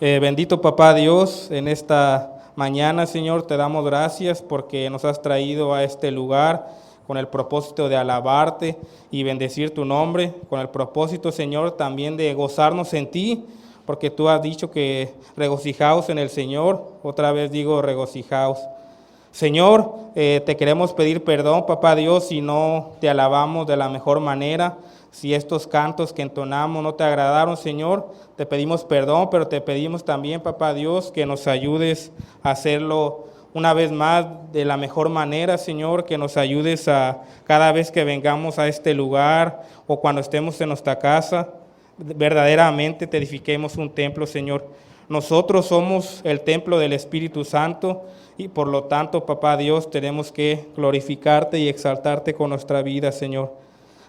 Bendito Papá Dios, en esta mañana, Señor, te damos gracias porque nos has traído a este lugar con el propósito de alabarte y bendecir tu nombre, con el propósito, Señor, también de gozarnos en ti, porque tú has dicho que regocijaos en el Señor. Otra vez digo regocijaos. Señor, te queremos pedir perdón, Papá Dios, si no te alabamos de la mejor manera, si estos cantos que entonamos no te agradaron, Señor, te pedimos perdón, pero te pedimos también, Papá Dios, que nos ayudes a hacerlo una vez más de la mejor manera, Señor, que nos ayudes a cada vez que vengamos a este lugar o cuando estemos en nuestra casa, verdaderamente te edifiquemos un templo, Señor. Nosotros somos el templo del Espíritu Santo y por lo tanto, Papá Dios, tenemos que glorificarte y exaltarte con nuestra vida, Señor.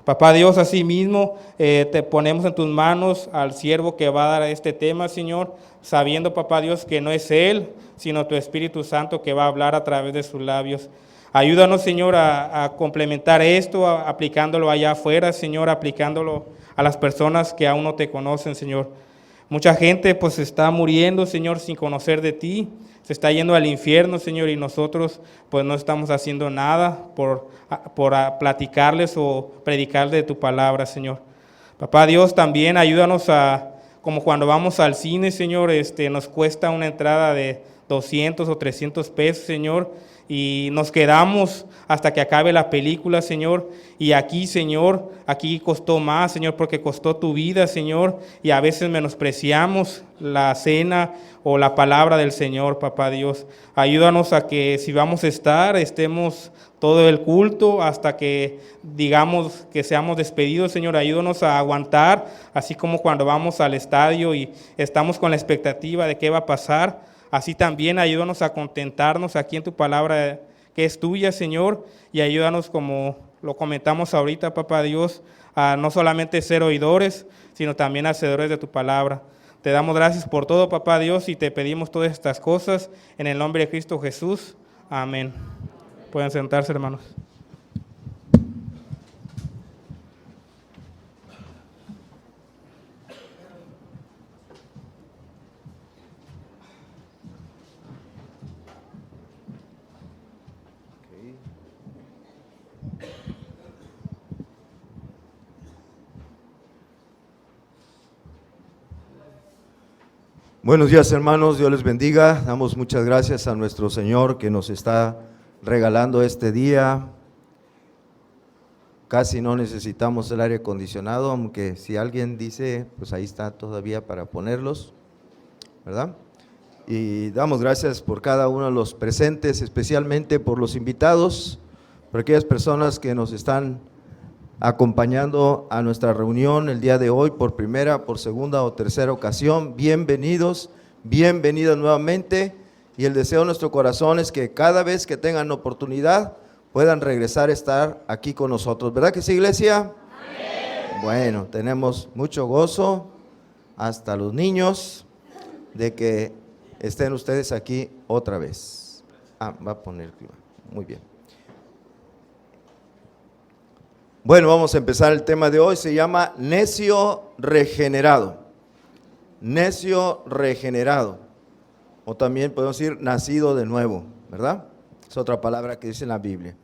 Papá Dios, asimismo, te ponemos en tus manos al siervo que va a dar este tema, Señor, sabiendo, Papá Dios, que no es él, sino tu Espíritu Santo que va a hablar a través de sus labios. Ayúdanos, Señor, a complementar esto, aplicándolo allá afuera, Señor, aplicándolo a las personas que aún no te conocen, Señor. Mucha gente pues está muriendo, Señor, sin conocer de ti, se está yendo al infierno, Señor, y nosotros pues no estamos haciendo nada por platicarles o predicarles de tu palabra, Señor. Papá Dios, también ayúdanos como cuando vamos al cine, Señor, nos cuesta una entrada de 200 o 300 pesos, Señor, y nos quedamos hasta que acabe la película, Señor, y aquí, Señor, aquí costó más, Señor, porque costó tu vida, Señor, y a veces menospreciamos la cena o la palabra del Señor, Papá Dios. Ayúdanos a que si vamos a estar, estemos todo el culto hasta que digamos que seamos despedidos, Señor. Ayúdanos a aguantar, así como cuando vamos al estadio y estamos con la expectativa de qué va a pasar. Así también ayúdanos a contentarnos aquí en tu palabra que es tuya, Señor, y ayúdanos, como lo comentamos ahorita, Papá Dios, a no solamente ser oidores, sino también hacedores de tu palabra. Te damos gracias por todo, Papá Dios, y te pedimos todas estas cosas en el nombre de Cristo Jesús. Amén. Pueden sentarse, hermanos. Buenos días, hermanos, Dios les bendiga. Damos muchas gracias a nuestro Señor que nos está regalando este día. Casi no necesitamos el aire acondicionado, aunque si alguien dice, pues ahí está todavía para ponerlos, ¿verdad? Y damos gracias por cada uno de los presentes, especialmente por los invitados, por aquellas personas que nos están acompañando a nuestra reunión el día de hoy por primera, por segunda o tercera ocasión. Bienvenidos, bienvenidos nuevamente, y el deseo de nuestro corazón es que cada vez que tengan oportunidad puedan regresar a estar aquí con nosotros. ¿Verdad que sí, iglesia? Amén. Bueno, tenemos mucho gozo, hasta los niños, de que estén ustedes aquí otra vez. Va a poner el clima. Muy bien. Bueno, vamos a empezar el tema de hoy, se llama necio regenerado. Necio regenerado, o también podemos decir nacido de nuevo, ¿verdad? Es otra palabra que dice en la Biblia.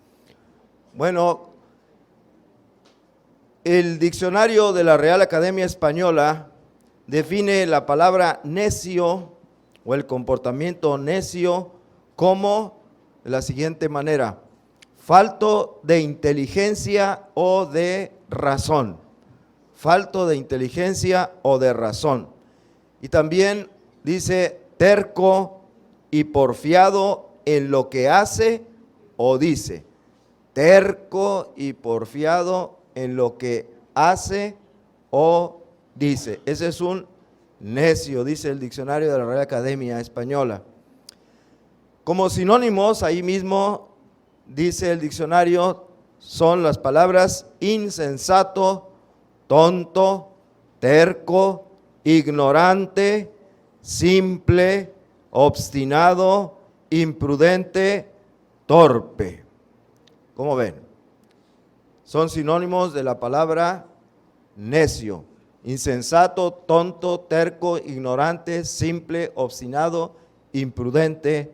Bueno, el diccionario de la Real Academia Española define la palabra necio o el comportamiento necio como de la siguiente manera: falto de inteligencia o de razón. Falto de inteligencia o de razón. Y también dice terco y porfiado en lo que hace o dice. Terco y porfiado en lo que hace o dice. Ese es un necio, dice el diccionario de la Real Academia Española. Como sinónimos, ahí mismo dice el diccionario, son las palabras insensato, tonto, terco, ignorante, simple, obstinado, imprudente, torpe. ¿Cómo ven? Son sinónimos de la palabra necio. insensato, tonto, terco, ignorante, simple, obstinado, imprudente,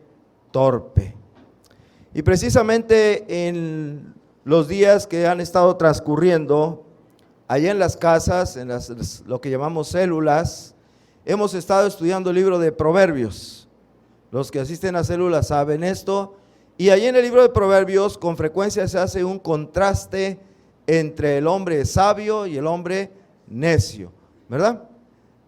torpe. Y precisamente en los días que han estado transcurriendo, allá en las casas, en lo que llamamos células, hemos estado estudiando el libro de Proverbios. Los que asisten a células saben esto. Y allí en el libro de Proverbios con frecuencia se hace un contraste entre el hombre sabio y el hombre necio, ¿verdad?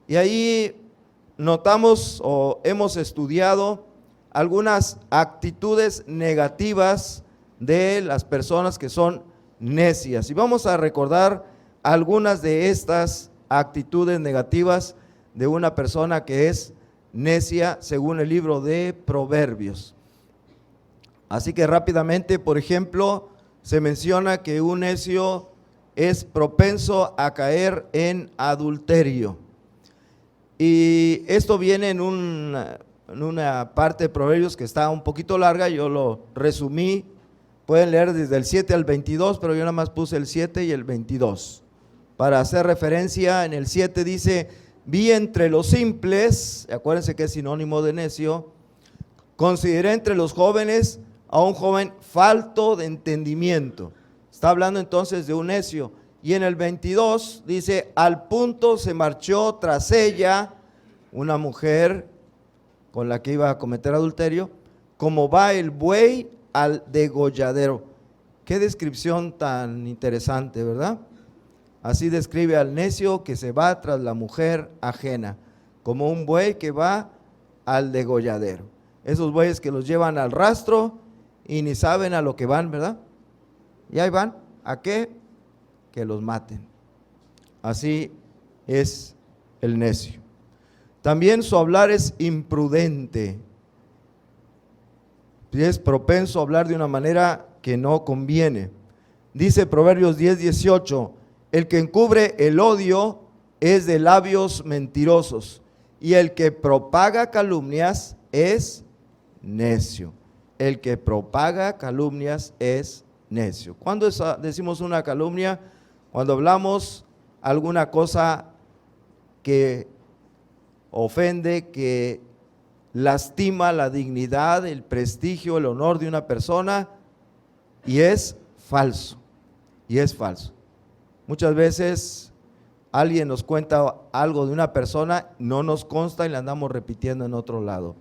Y ahí notamos o hemos estudiado algunas actitudes negativas de las personas que son necias. Y vamos a recordar algunas de estas actitudes negativas de una persona que es necia según el libro de Proverbios. Así que rápidamente, por ejemplo, se menciona que un necio es propenso a caer en adulterio. Y esto viene en una parte de Proverbios que está un poquito larga, yo lo resumí, pueden leer desde el 7 al 22, pero yo nada más puse el 7 y el 22. Para hacer referencia, en el 7 dice, vi entre los simples, acuérdense que es sinónimo de necio, consideré entre los jóvenes a un joven falto de entendimiento. Está hablando entonces de un necio. Y en el 22 dice, al punto se marchó tras ella una mujer con la que iba a cometer adulterio, como va el buey al degolladero. Qué descripción tan interesante, ¿verdad? Así describe al necio que se va tras la mujer ajena, como un buey que va al degolladero. Esos bueyes que los llevan al rastro y ni saben a lo que van, ¿verdad? Y ahí van, ¿a qué? Que los maten. Así es el necio. También su hablar es imprudente. Es propenso a hablar de una manera que no conviene. Dice Proverbios 10:18, el que encubre el odio es de labios mentirosos, y el que propaga calumnias es necio. El que propaga calumnias es necio. ¿Cuándo decimos una calumnia? Cuando hablamos alguna cosa que ofende, que lastima la dignidad, el prestigio, el honor de una persona, y es falso, y es falso. Muchas veces alguien nos cuenta algo de una persona, no nos consta y la andamos repitiendo en otro lado.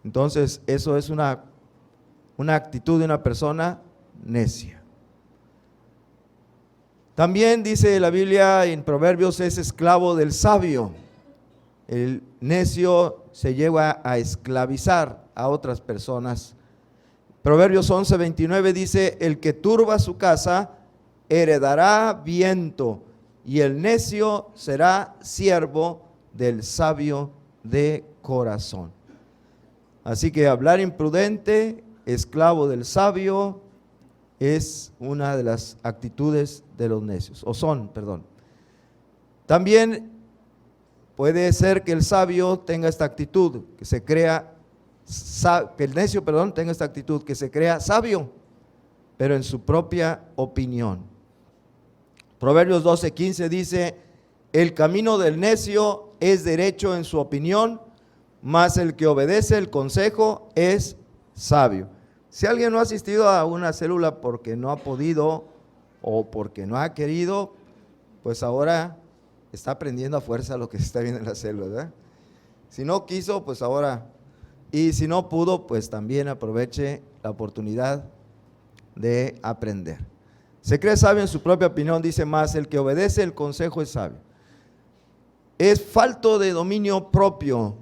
Entonces, eso es una actitud de una persona necia. También dice la Biblia en Proverbios, es esclavo del sabio. El necio se lleva a esclavizar a otras personas. Proverbios 11:29 dice, el que turba su casa heredará viento, y el necio será siervo del sabio de corazón. Así que hablar imprudente, esclavo del sabio, es una de las actitudes de los necios, También puede ser que el sabio tenga esta actitud, que el necio tenga esta actitud, que se crea sabio, pero en su propia opinión. Proverbios 12:15 dice, el camino del necio es derecho en su opinión, mas el que obedece el consejo es sabio. Si alguien no ha asistido a una célula porque no ha podido o porque no ha querido, pues ahora está aprendiendo a fuerza lo que se está viendo en la célula, ¿verdad? Si no quiso, pues ahora, y si no pudo, pues también aproveche la oportunidad de aprender. Se cree sabio en su propia opinión, dice más, el que obedece el consejo es sabio. Es falto de dominio propio.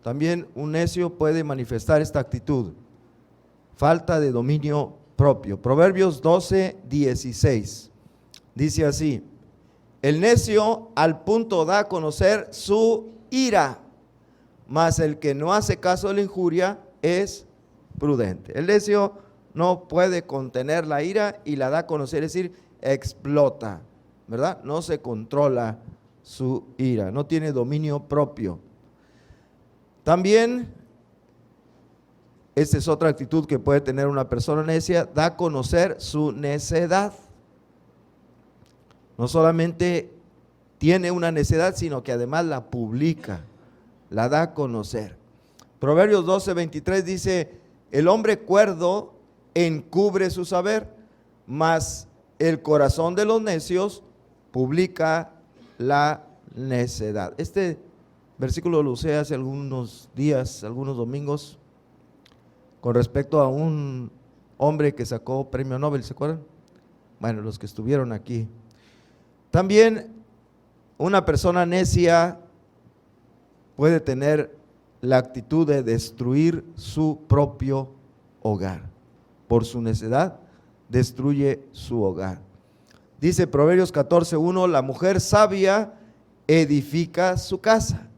También un necio puede manifestar esta actitud. Falta de dominio propio. Proverbios 12:16 dice así, el necio al punto da a conocer su ira, mas el que no hace caso de la injuria es prudente. El necio no puede contener la ira y la da a conocer, es decir, explota, ¿verdad? No se controla su ira, no tiene dominio propio. También, esta es otra actitud que puede tener una persona necia, da a conocer su necedad. No solamente tiene una necedad, sino que además la publica, la da a conocer. Proverbios 12:23 dice: el hombre cuerdo encubre su saber, mas el corazón de los necios publica la necedad. Este versículo lo usé hace algunos días, algunos domingos, con respecto a un hombre que sacó premio Nobel, ¿se acuerdan? Bueno, los que estuvieron aquí. También una persona necia puede tener la actitud de destruir su propio hogar. Por su necedad, destruye su hogar. Dice Proverbios 14:1: la mujer sabia edifica su casa,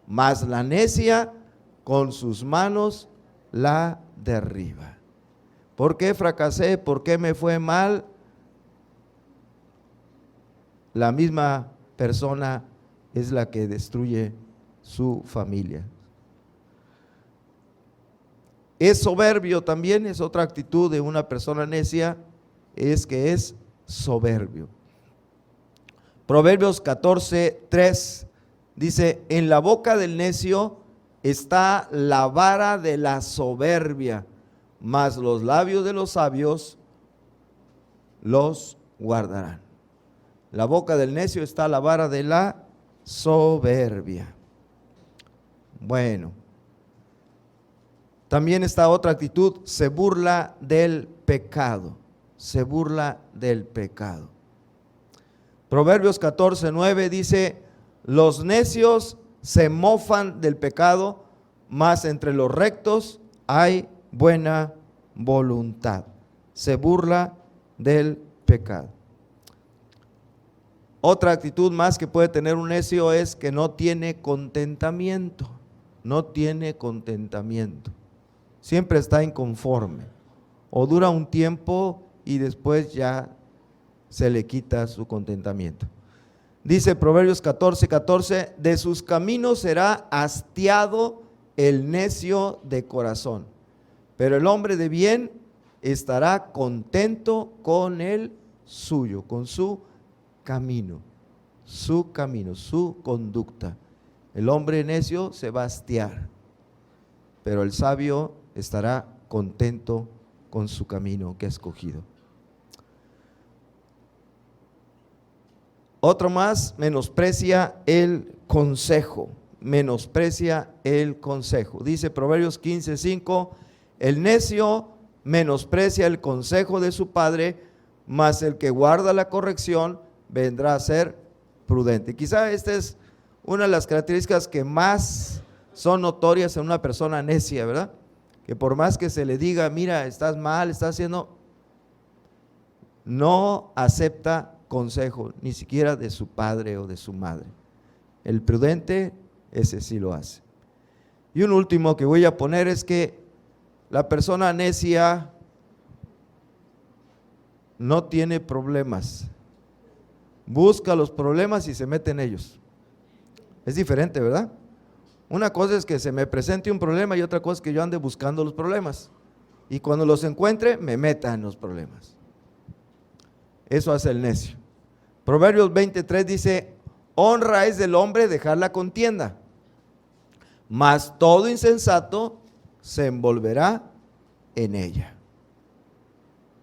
mas la necia con sus manos la derriba. ¿Por qué fracasé? ¿Por qué me fue mal? La misma persona es la que destruye su familia. Es soberbio también, es otra actitud de una persona necia, es que es soberbio. Proverbios 14:3 dice: en la boca del necio está la vara de la soberbia, mas los labios de los sabios los guardarán. La boca del necio está la vara de la soberbia. Bueno, también está otra actitud: se burla del pecado, se burla del pecado. Proverbios 14:9 dice: los necios se mofan del pecado, mas entre los rectos hay buena voluntad. Se burla del pecado. Otra actitud más que puede tener un necio es que no tiene contentamiento, no tiene contentamiento. Siempre está inconforme, o dura un tiempo y después ya se le quita su contentamiento. Dice Proverbios 14:14: de sus caminos será hastiado el necio de corazón, pero el hombre de bien estará contento con el suyo, con su camino, su conducta. El hombre necio se va a hastiar, pero el sabio estará contento con su camino que ha escogido. Otro más: menosprecia el consejo, menosprecia el consejo. Dice Proverbios 15:5: el necio menosprecia el consejo de su padre, mas el que guarda la corrección vendrá a ser prudente. Quizá esta es una de las características que más son notorias en una persona necia, ¿verdad? Que por más que se le diga: mira, estás mal, estás haciendo, no acepta consejo, ni siquiera de su padre o de su madre. El prudente, ese sí lo hace. Y un último que voy a poner es que la persona necia no tiene problemas, busca los problemas y se mete en ellos. Es diferente, ¿verdad? Una cosa es que se me presente un problema y otra cosa es que yo ande buscando los problemas, y cuando los encuentre me meta en los problemas. Eso hace el necio. Proverbios 20:3 dice: honra es del hombre dejar la contienda, mas todo insensato se envolverá en ella.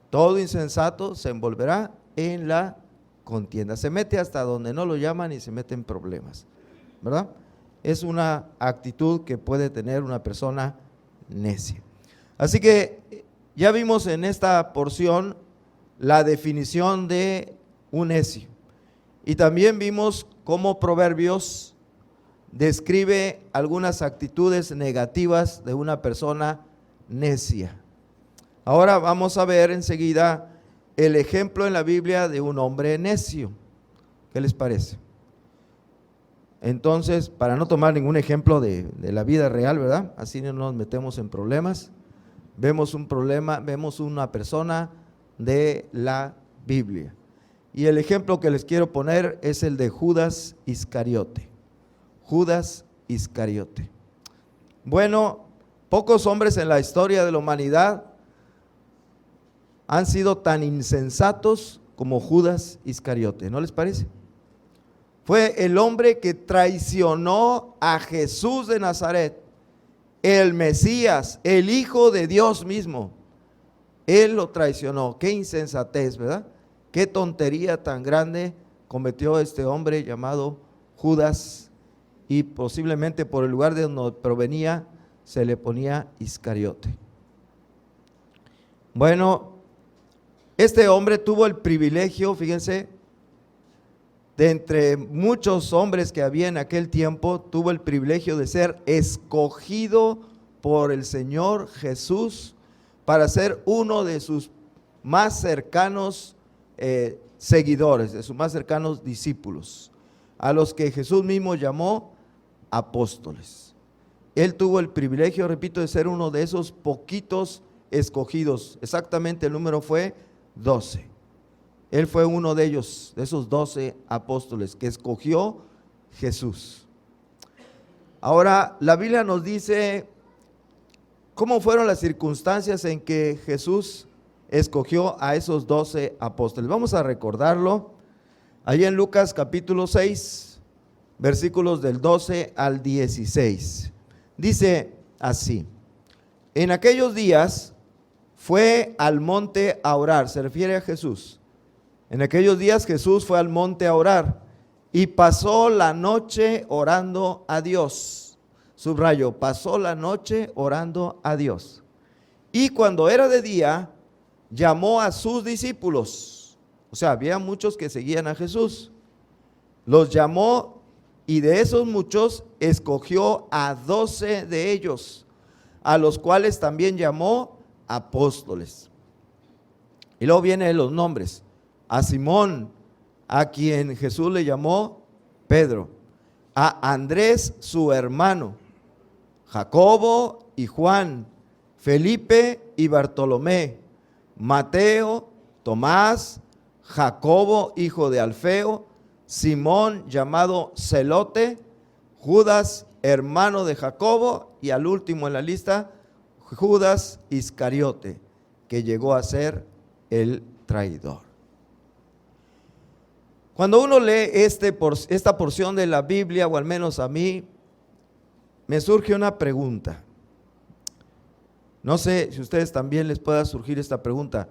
Todo insensato se envolverá en la contienda. Se mete hasta donde no lo llaman y se mete en problemas, ¿verdad? Es una actitud que puede tener una persona necia. Así que ya vimos en esta porción la definición de un necio, y también vimos cómo Proverbios describe algunas actitudes negativas de una persona necia. Ahora vamos a ver enseguida el ejemplo en la Biblia de un hombre necio. ¿Qué les parece? Entonces, para no tomar ningún ejemplo de la vida real, ¿verdad? Así no nos metemos en problemas. Vemos un problema, vemos una persona de la Biblia. Y el ejemplo que les quiero poner es el de Judas Iscariote. Judas Iscariote. Bueno, pocos hombres en la historia de la humanidad han sido tan insensatos como Judas Iscariote, ¿no les parece? Fue el hombre que traicionó a Jesús de Nazaret, el Mesías, el Hijo de Dios mismo. Él lo traicionó. Qué insensatez, ¿verdad? Qué tontería tan grande cometió este hombre llamado Judas, y posiblemente por el lugar de donde provenía se le ponía Iscariote. Bueno, este hombre tuvo el privilegio, fíjense, de entre muchos hombres que había en aquel tiempo, tuvo el privilegio de ser escogido por el Señor Jesús para ser uno de sus más cercanos seguidores, de sus más cercanos discípulos, a los que Jesús mismo llamó apóstoles. Él tuvo el privilegio, repito, de ser uno de esos poquitos escogidos. Exactamente el número fue 12. Él fue uno de ellos, de esos 12 apóstoles que escogió Jesús. Ahora, la Biblia nos dice cómo fueron las circunstancias en que Jesús escogió a esos 12 apóstoles. Vamos a recordarlo. Allí en Lucas capítulo 6, versículos del 12 al 16. Dice así: en aquellos días fue al monte a orar, se refiere a Jesús. En aquellos días Jesús fue al monte a orar y pasó la noche orando a Dios. Subrayo, pasó la noche orando a Dios. Y cuando era de día, llamó a sus discípulos. O sea, había muchos que seguían a Jesús. Los llamó y de esos muchos escogió a 12 de ellos, a los cuales también llamó apóstoles. Y luego vienen los nombres: a Simón, a quien Jesús le llamó Pedro; a Andrés su hermano; Jacobo y Juan; Felipe y Bartolomé; Mateo, Tomás, Jacobo hijo de Alfeo; Simón llamado Celote; Judas hermano de Jacobo; y al último en la lista, Judas Iscariote, que llegó a ser el traidor. Cuando uno lee esta porción de la Biblia, o al menos a mí, me surge una pregunta. No sé si a ustedes también les pueda surgir esta pregunta.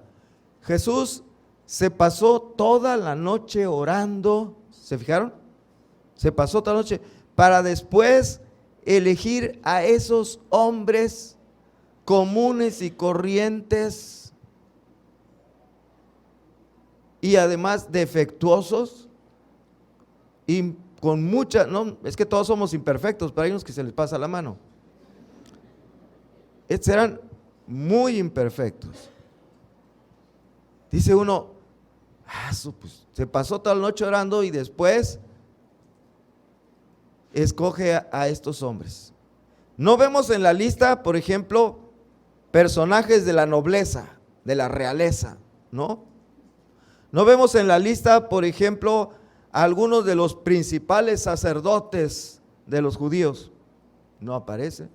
Jesús se pasó toda la noche orando, ¿se fijaron? Se pasó toda la noche para después elegir a esos hombres comunes y corrientes, y además defectuosos, y con mucha, no, es que todos somos imperfectos, pero hay unos que se les pasa la mano. Estos eran muy imperfectos. Dice uno, pues, se pasó toda la noche orando y después escoge a estos hombres. No vemos en la lista, por ejemplo, personajes de la nobleza, de la realeza, ¿no? No vemos en la lista, por ejemplo, a algunos de los principales sacerdotes de los judíos. No aparece.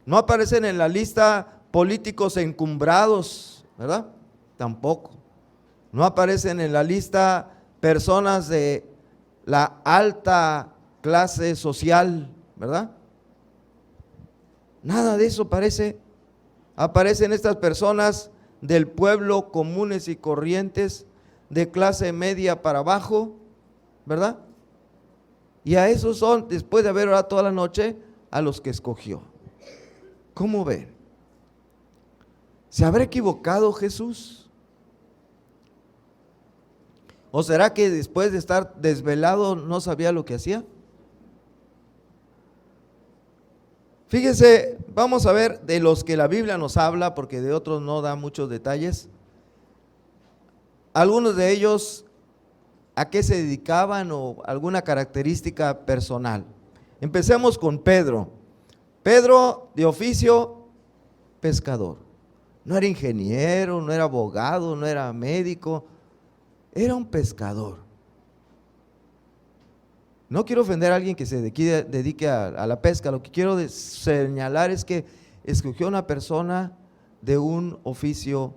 No aparecen en la lista políticos encumbrados, ¿verdad? Tampoco. No aparecen en la lista personas de la alta clase social, ¿verdad? Nada de eso aparece. Aparecen estas personas del pueblo, comunes y corrientes, de clase media para abajo, ¿verdad? Y a esos son, después de haber orado toda la noche, a los que escogió. ¿Cómo ven? ¿Se habrá equivocado Jesús? ¿O será que después de estar desvelado no sabía lo que hacía? Fíjense, vamos a ver de los que la Biblia nos habla, porque de otros no da muchos detalles. Algunos de ellos, ¿a qué se dedicaban o alguna característica personal? Empecemos con Pedro. Pedro, de oficio, pescador. No era ingeniero, no era abogado, no era médico, era un pescador. No quiero ofender a alguien que se dedique a la pesca. Lo que quiero señalar es que escogió una persona de un oficio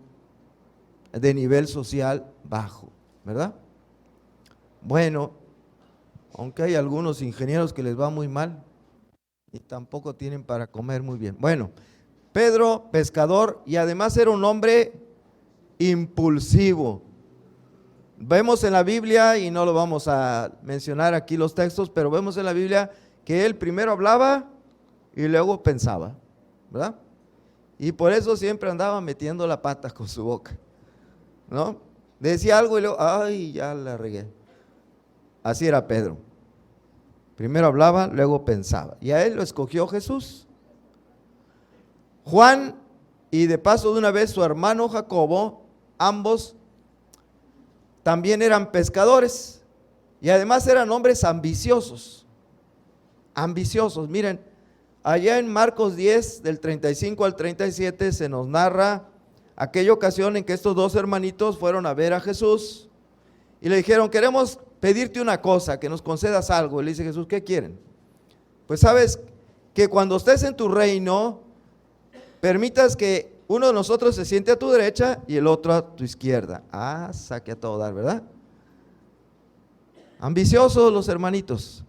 de nivel social bajo, ¿verdad? Bueno, aunque hay algunos ingenieros que les va muy mal y tampoco tienen para comer muy bien. Bueno, Pedro, pescador, y además era un hombre impulsivo. Vemos en la Biblia, y no lo vamos a mencionar aquí los textos, pero vemos en la Biblia que él primero hablaba y luego pensaba, ¿verdad? Y por eso siempre andaba metiendo la pata con su boca, ¿no? Decía algo y luego, ay, ya la regué. Así era Pedro. Primero hablaba, luego pensaba. Y a él lo escogió Jesús. Juan, y de paso de una vez su hermano Jacobo, ambos también eran pescadores. Y además eran hombres ambiciosos. Ambiciosos. Miren, allá en Marcos 10, del 35 al 37, se nos narra aquella ocasión en que estos dos hermanitos fueron a ver a Jesús y le dijeron, queremos pedirte una cosa, que nos concedas algo. Y le dice Jesús, ¿qué quieren? Pues sabes que cuando estés en tu reino, permitas que uno de nosotros se siente a tu derecha y el otro a tu izquierda. Ah, saque a todo dar, ¿verdad? Ambiciosos los hermanitos.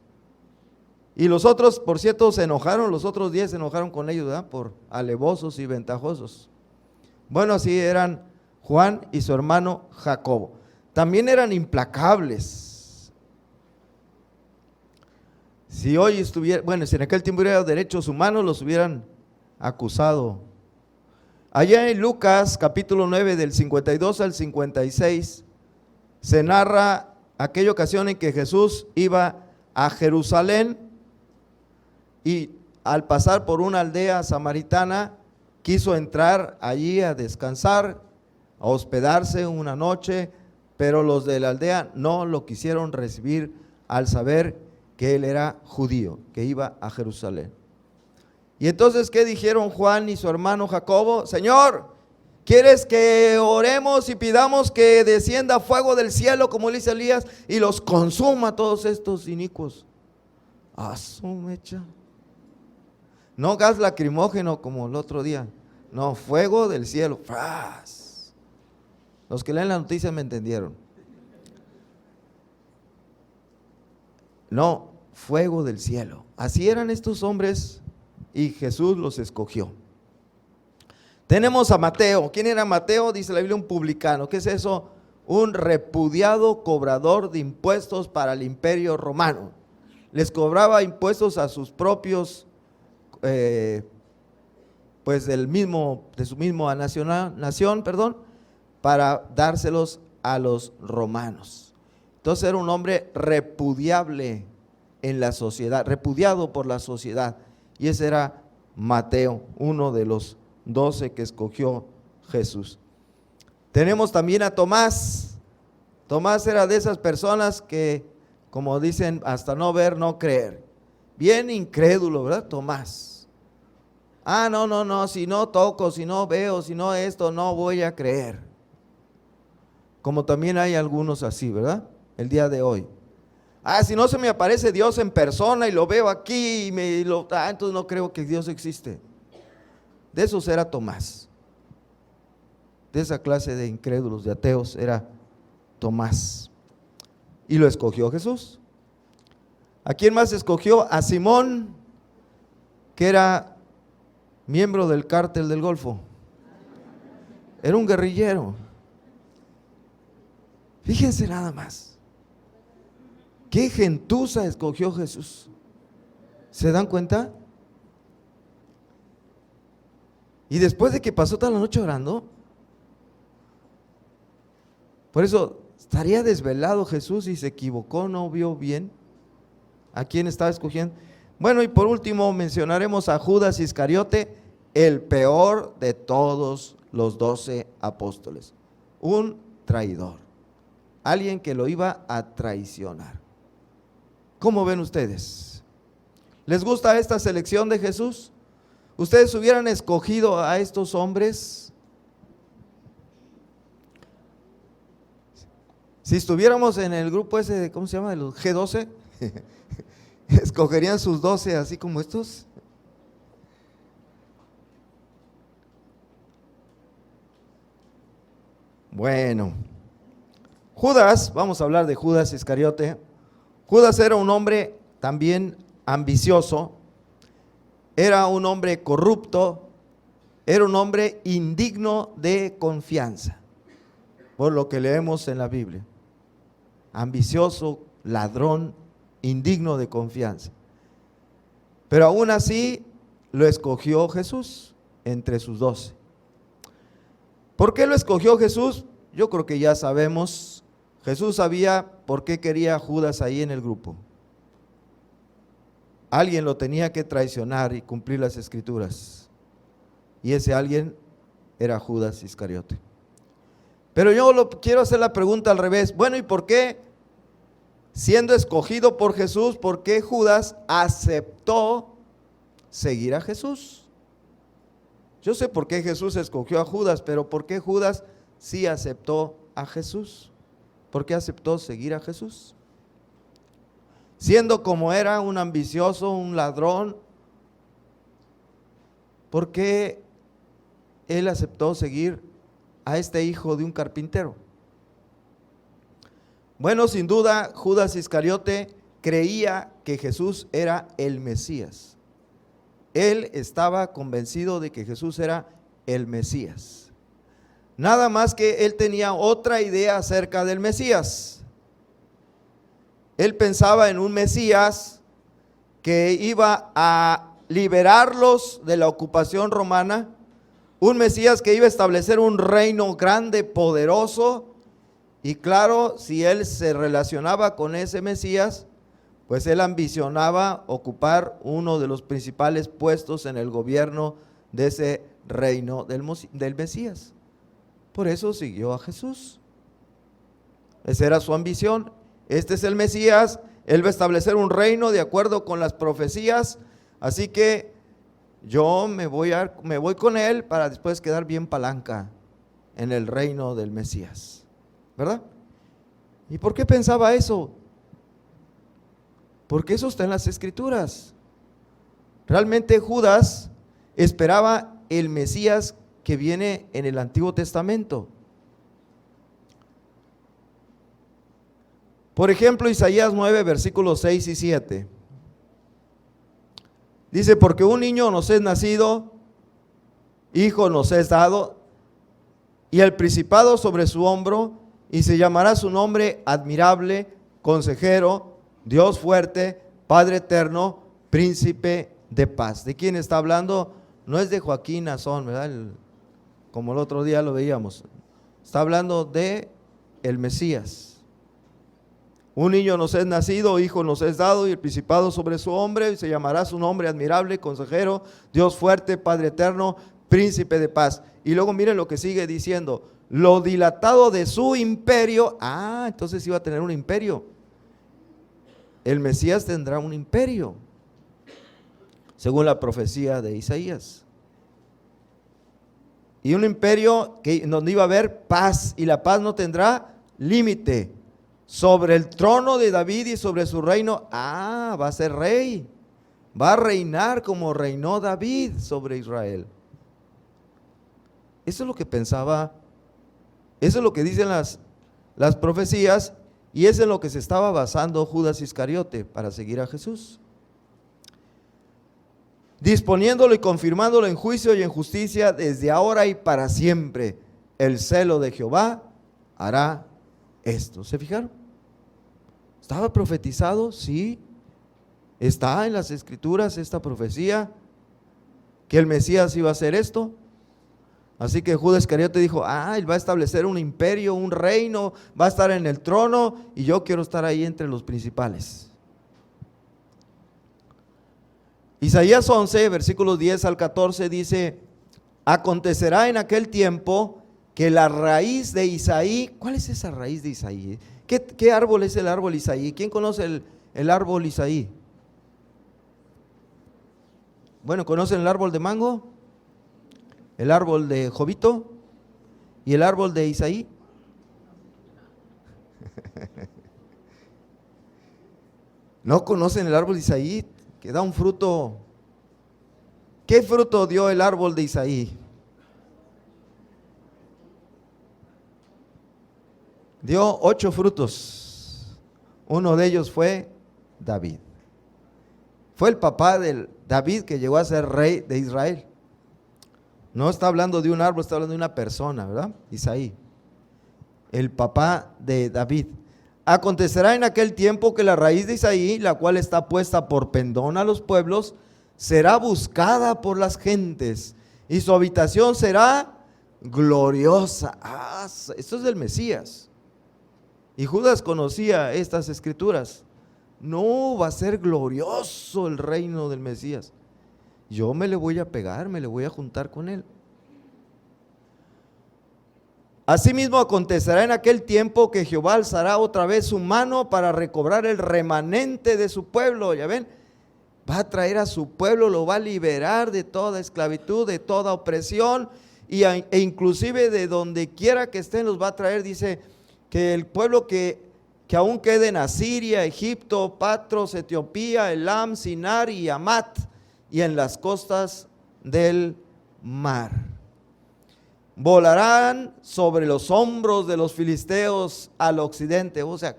Y los otros, por cierto, se enojaron, los otros 10 se enojaron con ellos, ¿verdad? Por alevosos y ventajosos. Bueno, así eran Juan y su hermano Jacobo. También eran implacables. Si hoy estuviera, bueno, si en aquel tiempo hubiera derechos humanos, los hubieran acusado. Allá en Lucas, capítulo 9, del 52 al 56, se narra aquella ocasión en que Jesús iba a Jerusalén y al pasar por una aldea samaritana, quiso entrar allí a descansar, a hospedarse una noche, pero los de la aldea no lo quisieron recibir al saber que él era judío, que iba a Jerusalén. Y entonces, ¿qué dijeron Juan y su hermano Jacobo? Señor, ¿quieres que oremos y pidamos que descienda fuego del cielo, como le dice Elías, y los consuma todos estos inicuos? ¡Ah, su mecha! No gas lacrimógeno como el otro día, no, fuego del cielo. ¡Fras! Los que leen la noticia me entendieron. No, fuego del cielo. Así eran estos hombres y Jesús los escogió. Tenemos a Mateo. ¿Quién era Mateo? Dice la Biblia, un publicano. ¿Qué es eso? Un repudiado cobrador de impuestos para el imperio romano. Les cobraba impuestos a sus propios, pues de su misma nación, para dárselos a los romanos. Entonces era un hombre repudiable en la sociedad, repudiado por la sociedad. Y ese era Mateo, uno de los 12 que escogió Jesús. Tenemos también a Tomás. Tomás era de esas personas que, como dicen, hasta no ver, no creer. Bien incrédulo, ¿verdad? Tomás. Ah, no, si no toco, si no veo, si no esto, no voy a creer. Como también hay algunos así, ¿verdad? El día de hoy. Ah, si no se me aparece Dios en persona y lo veo aquí, entonces no creo que Dios existe. De esos era Tomás. De esa clase de incrédulos, de ateos, era Tomás. Y lo escogió Jesús. ¿A quién más escogió? A Simón, que era miembro del cártel del Golfo. Era un guerrillero. Fíjense nada más. ¿Qué gentuza escogió Jesús? ¿Se dan cuenta? Y después de que pasó toda la noche orando, por eso estaría desvelado Jesús y se equivocó, no vio bien a quién estaba escogiendo. Bueno, y por último mencionaremos a Judas Iscariote, el peor de todos los 12 apóstoles. Un traidor, alguien que lo iba a traicionar. ¿Cómo ven ustedes? ¿Les gusta esta selección de Jesús? ¿Ustedes hubieran escogido a estos hombres? Si estuviéramos en el grupo ese, ¿cómo se llama? De los G12, ¿escogerían sus 12 así como estos? Bueno, Judas, vamos a hablar de Judas Iscariote, Judas era un hombre también ambicioso, era un hombre corrupto, era un hombre indigno de confianza, por lo que leemos en la Biblia. Ambicioso, ladrón, indigno de confianza. Pero aún así lo escogió Jesús entre sus 12. ¿Por qué lo escogió Jesús? Yo creo que ya sabemos. Jesús sabía por qué quería a Judas ahí en el grupo. Alguien lo tenía que traicionar y cumplir las escrituras. Y ese alguien era Judas Iscariote. Pero yo quiero hacer la pregunta al revés. Bueno, ¿y por qué, siendo escogido por Jesús, por qué Judas aceptó seguir a Jesús? Yo sé por qué Jesús escogió a Judas, pero ¿por qué Judas sí aceptó a Jesús? ¿Por qué aceptó seguir a Jesús? Siendo como era un ambicioso, un ladrón, ¿por qué él aceptó seguir a este hijo de un carpintero? Bueno, sin duda, Judas Iscariote creía que Jesús era el Mesías. Él estaba convencido de que Jesús era el Mesías. Nada más que él tenía otra idea acerca del Mesías. Él pensaba en un Mesías que iba a liberarlos de la ocupación romana, un Mesías que iba a establecer un reino grande, poderoso, y claro, si él se relacionaba con ese Mesías, pues él ambicionaba ocupar uno de los principales puestos en el gobierno de ese reino del Mesías. Por eso siguió a Jesús. Esa era su ambición. Este es el Mesías, él va a establecer un reino de acuerdo con las profecías, así que yo me voy con él para después quedar bien palanca en el reino del Mesías, ¿verdad? ¿Y por qué pensaba eso? Porque eso está en las Escrituras. Realmente Judas esperaba el Mesías que viene en el Antiguo Testamento. Por ejemplo, Isaías 9, versículos 6 y 7. Dice, porque un niño nos es nacido, hijo nos es dado, y el principado sobre su hombro, y se llamará su nombre admirable, consejero, Dios fuerte, Padre eterno, príncipe de paz. ¿De quién está hablando? No es de Joaquín Nazón, ¿verdad? Como el otro día lo veíamos. Está hablando de el Mesías. Un niño nos es nacido, hijo nos es dado, y el principado sobre su hombro, y se llamará su nombre admirable, consejero, Dios fuerte, Padre eterno, príncipe de paz. Y luego miren lo que sigue diciendo, lo dilatado de su imperio. Entonces iba a tener un imperio. El Mesías tendrá un imperio, según la profecía de Isaías. Y un imperio donde iba a haber paz, y la paz no tendrá límite. Sobre el trono de David y sobre su reino, va a ser rey, va a reinar como reinó David sobre Israel. Eso es lo que pensaba, eso es lo que dicen las profecías, y es en lo que se estaba basando Judas Iscariote para seguir a Jesús. Disponiéndolo y confirmándolo en juicio y en justicia desde ahora y para siempre. El celo de Jehová hará esto. ¿Se fijaron? ¿Estaba profetizado? Sí. Está en las Escrituras esta profecía que el Mesías iba a hacer esto. Así que Judas Iscariote dijo, él va a establecer un imperio, un reino, va a estar en el trono y yo quiero estar ahí entre los principales. Isaías 11, versículos 10 al 14 dice, acontecerá en aquel tiempo que la raíz de Isaí, ¿cuál es esa raíz de Isaí? ¿Qué árbol es el árbol Isaí? ¿Quién conoce el árbol Isaí? Bueno, ¿conocen el árbol de mango? ¿El árbol de Jovito? ¿Y el árbol de Isaí? ¿No conocen el árbol de Isaí? Que da un fruto. ¿Qué fruto dio el árbol de Isaí? Dio 8 frutos. Uno de ellos fue David. Fue el papá de David que llegó a ser rey de Israel. No está hablando de un árbol, está hablando de una persona, ¿verdad? Isaí, el papá de David. Acontecerá en aquel tiempo que la raíz de Isaí, la cual está puesta por pendón a los pueblos, será buscada por las gentes, y su habitación será gloriosa. Esto es del Mesías. Y Judas conocía estas escrituras. No, va a ser glorioso el reino del Mesías. Yo me le voy a pegar, me le voy a juntar con él. Asimismo acontecerá en aquel tiempo que Jehová alzará otra vez su mano para recobrar el remanente de su pueblo. Ya ven, va a traer a su pueblo, lo va a liberar de toda esclavitud, de toda opresión, e inclusive de donde quiera que estén los va a traer. Dice que el pueblo que aún quede en Asiria, Egipto, Patros, Etiopía, Elam, Sinar y Amat, y en las costas del mar. Volarán sobre los hombros de los filisteos al occidente. O sea,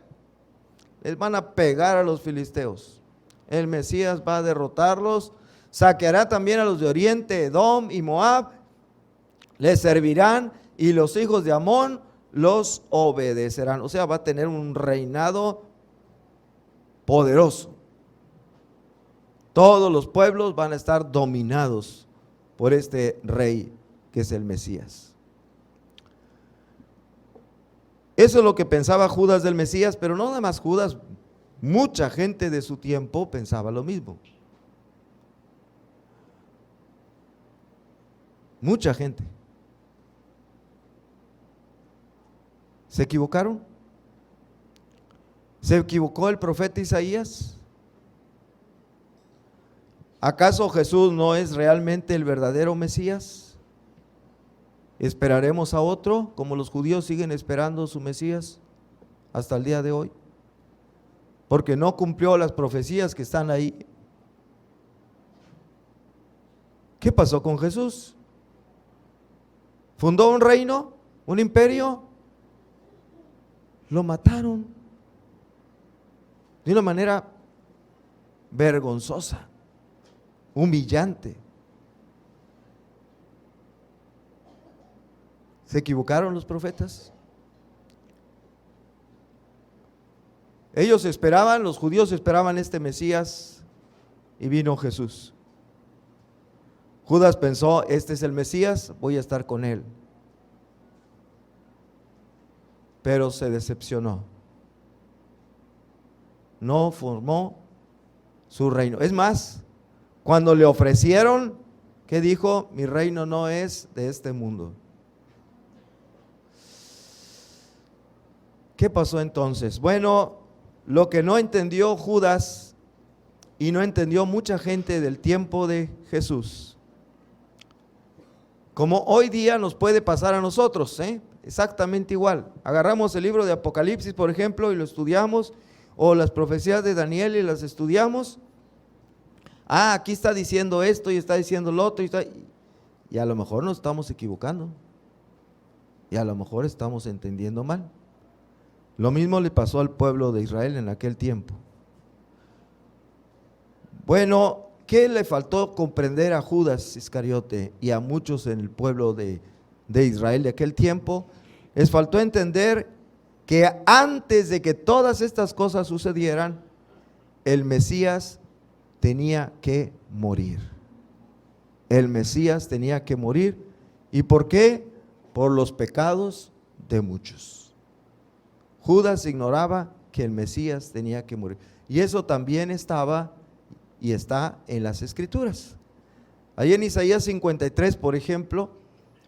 les van a pegar a los filisteos. El Mesías va a derrotarlos. Saqueará también a los de oriente, Edom y Moab. Les servirán y los hijos de Amón los obedecerán. O sea, va a tener un reinado poderoso. Todos los pueblos van a estar dominados por este rey que es el Mesías. Eso es lo que pensaba Judas del Mesías, pero no nada más Judas, mucha gente de su tiempo pensaba lo mismo. Mucha gente. ¿Se equivocaron? ¿Se equivocó el profeta Isaías? ¿Acaso Jesús no es realmente el verdadero Mesías? ¿Esperaremos a otro como los judíos siguen esperando su Mesías hasta el día de hoy? Porque no cumplió las profecías que están ahí. ¿Qué pasó con Jesús? ¿Fundó un reino? ¿Un imperio? Lo mataron de una manera vergonzosa, humillante. ¿Se equivocaron los profetas? Ellos esperaban, los judíos esperaban este Mesías y vino Jesús. Judas pensó, este es el Mesías, voy a estar con él. Pero se decepcionó. No formó su reino. Es más, cuando le ofrecieron, ¿qué dijo? Mi reino no es de este mundo. ¿Qué pasó entonces? Bueno, lo que no entendió Judas y no entendió mucha gente del tiempo de Jesús, como hoy día nos puede pasar a nosotros, exactamente igual. Agarramos el libro de Apocalipsis, por ejemplo, y lo estudiamos, o las profecías de Daniel y las estudiamos. Aquí está diciendo esto y está diciendo lo otro, y a lo mejor nos estamos equivocando, y a lo mejor estamos entendiendo mal. Lo mismo le pasó al pueblo de Israel en aquel tiempo. Bueno, ¿qué le faltó comprender a Judas Iscariote y a muchos en el pueblo de Israel de aquel tiempo? Les faltó entender que antes de que todas estas cosas sucedieran, el Mesías tenía que morir. El Mesías tenía que morir. ¿Y por qué? Por los pecados de muchos. Judas ignoraba que el Mesías tenía que morir. Y eso también estaba y está en las Escrituras. Ahí en Isaías 53, por ejemplo,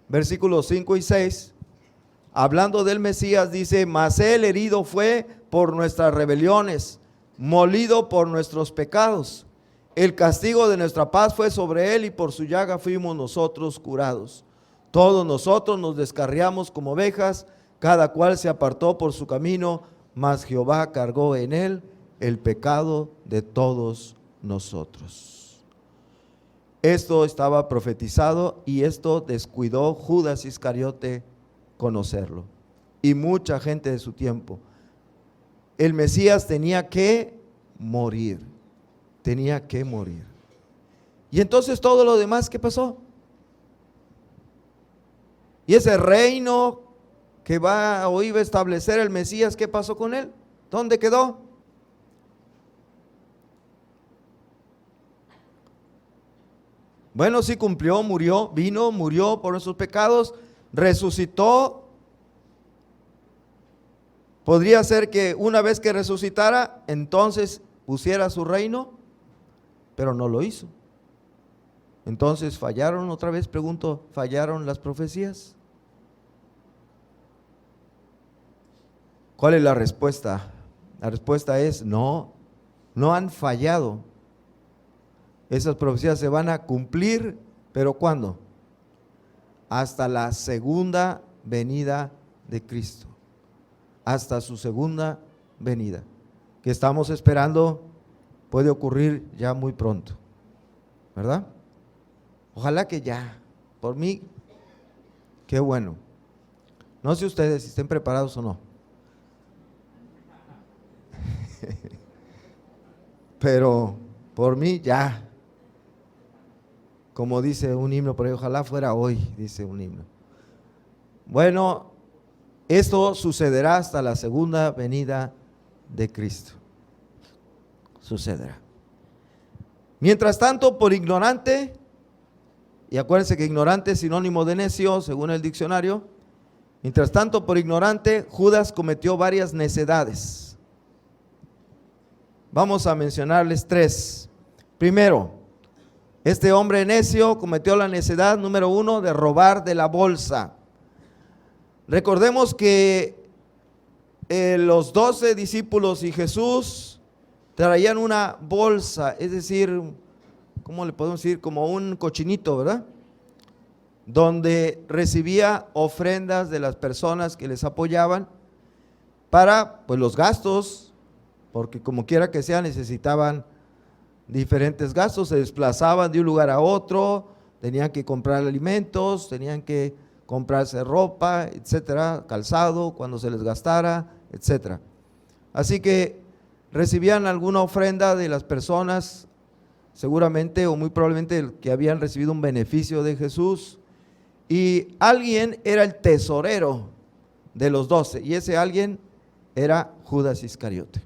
versículos 5 y 6, hablando del Mesías, dice: mas él herido fue por nuestras rebeliones, molido por nuestros pecados. El castigo de nuestra paz fue sobre él, y por su llaga fuimos nosotros curados. Todos nosotros nos descarriamos como ovejas, cada cual se apartó por su camino, mas Jehová cargó en él el pecado de todos nosotros. Esto estaba profetizado y esto descuidó Judas Iscariote conocerlo, y mucha gente de su tiempo. El Mesías tenía que morir. Tenía que morir. Y entonces todo lo demás, ¿qué pasó? Y ese reino que hoy va a establecer el Mesías, ¿qué pasó con él? ¿Dónde quedó? Bueno, sí cumplió, murió, murió por nuestros pecados, resucitó. Podría ser que una vez que resucitara, entonces pusiera su reino, pero no lo hizo. Entonces, ¿fallaron otra vez? Pregunto, ¿fallaron las profecías? ¿Cuál es la respuesta? La respuesta es no, no han fallado. Esas profecías se van a cumplir, pero ¿cuándo? Hasta la segunda venida de Cristo. Hasta su segunda venida, que estamos esperando, puede ocurrir ya muy pronto, ¿verdad? Ojalá que ya, por mí, qué bueno. No sé ustedes si estén preparados o no. Pero por mí ya, como dice un himno por ahí, ojalá fuera hoy, dice un himno. Bueno, esto sucederá hasta la segunda venida de Cristo. Sucederá. Mientras tanto, por ignorante, y acuérdense que ignorante es sinónimo de necio, según el diccionario. Mientras tanto, por ignorante, Judas cometió varias necedades. Vamos a mencionarles 3. Primero, este hombre necio cometió la necedad número 1 de robar de la bolsa. Recordemos que los 12 discípulos y Jesús traían una bolsa, es decir, ¿cómo le podemos decir? Como un cochinito, ¿verdad? Donde recibía ofrendas de las personas que les apoyaban para, pues, los gastos, porque como quiera que sea necesitaban diferentes gastos, se desplazaban de un lugar a otro, tenían que comprar alimentos, tenían que comprarse ropa, etcétera, calzado cuando se les gastara, etcétera. Así que recibían alguna ofrenda de las personas, seguramente o muy probablemente que habían recibido un beneficio de Jesús, y alguien era el tesorero de los 12, y ese alguien era Judas Iscariote.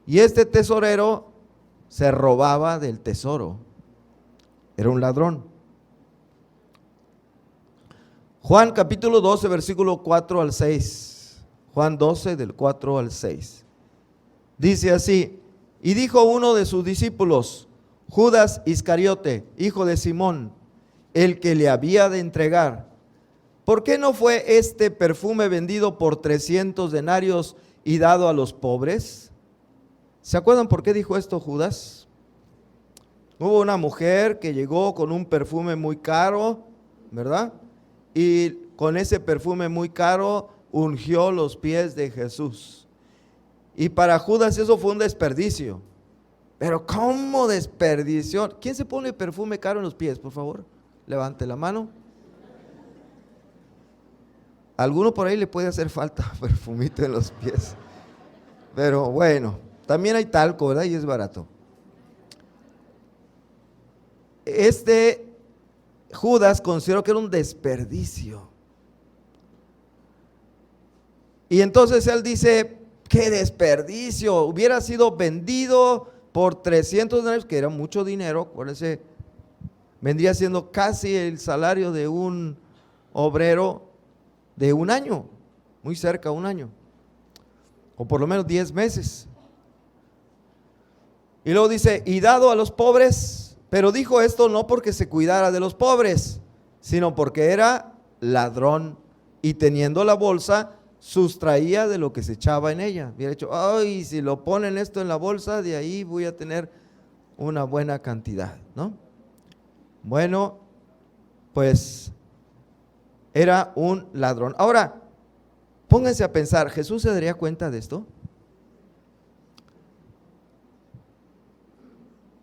Y este tesorero se robaba del tesoro, era un ladrón. Juan capítulo 12, versículo 4 al 6. Juan 12, del 4 al 6. Dice así: y dijo uno de sus discípulos, Judas Iscariote, hijo de Simón, el que le había de entregar, ¿por qué no fue este perfume vendido por 300 denarios y dado a los pobres? ¿Se acuerdan por qué dijo esto Judas? Hubo una mujer que llegó con un perfume muy caro, ¿verdad? Y con ese perfume muy caro ungió los pies de Jesús. Y para Judas eso fue un desperdicio. Pero ¿cómo desperdicio? ¿Quién se pone perfume caro en los pies, por favor? Levante la mano. Alguno por ahí le puede hacer falta perfumito en los pies. Pero bueno, también hay talco, ¿verdad? Y es barato. Este Judas consideró que era un desperdicio. Y entonces él dice, ¡qué desperdicio! Hubiera sido vendido por 300 denarios, que era mucho dinero, acuérdense, vendría siendo casi el salario de un obrero de un año, muy cerca de un año, o por lo menos 10 meses. Y luego dice, y dado a los pobres, pero dijo esto no porque se cuidara de los pobres, sino porque era ladrón y teniendo la bolsa, sustraía de lo que se echaba en ella. Hubiera dicho, ay, si lo ponen esto en la bolsa, de ahí voy a tener una buena cantidad, ¿no? Bueno, pues era un ladrón. Ahora, pónganse a pensar, ¿Jesús se daría cuenta de esto?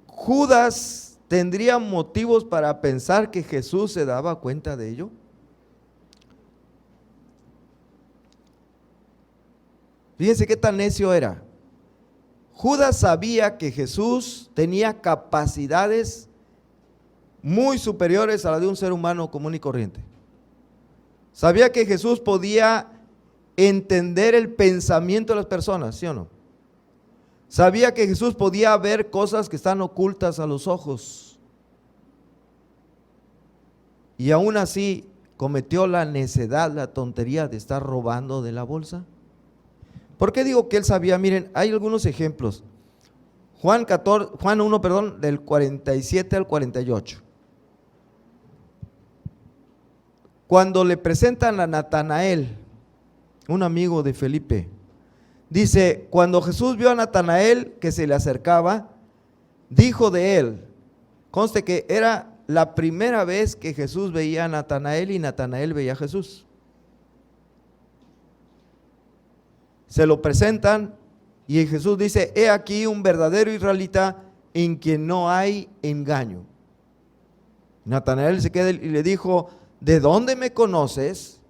¿Judas tendría motivos para pensar que Jesús se daba cuenta de ello? Fíjense qué tan necio era. Judas sabía que Jesús tenía capacidades muy superiores a las de un ser humano común y corriente. Sabía que Jesús podía entender el pensamiento de las personas, ¿sí o no? Sabía que Jesús podía ver cosas que están ocultas a los ojos. Y aún así cometió la necedad, la tontería de estar robando de la bolsa. ¿Por qué digo que él sabía? Miren, hay algunos ejemplos. Juan 1, del 47 al 48. Cuando le presentan a Natanael, un amigo de Felipe, dice, cuando Jesús vio a Natanael que se le acercaba, dijo de él, conste que era la primera vez que Jesús veía a Natanael y Natanael veía a Jesús. Se lo presentan y Jesús dice, he aquí un verdadero israelita en quien no hay engaño. Natanael se queda y le dijo, ¿de dónde me conoces?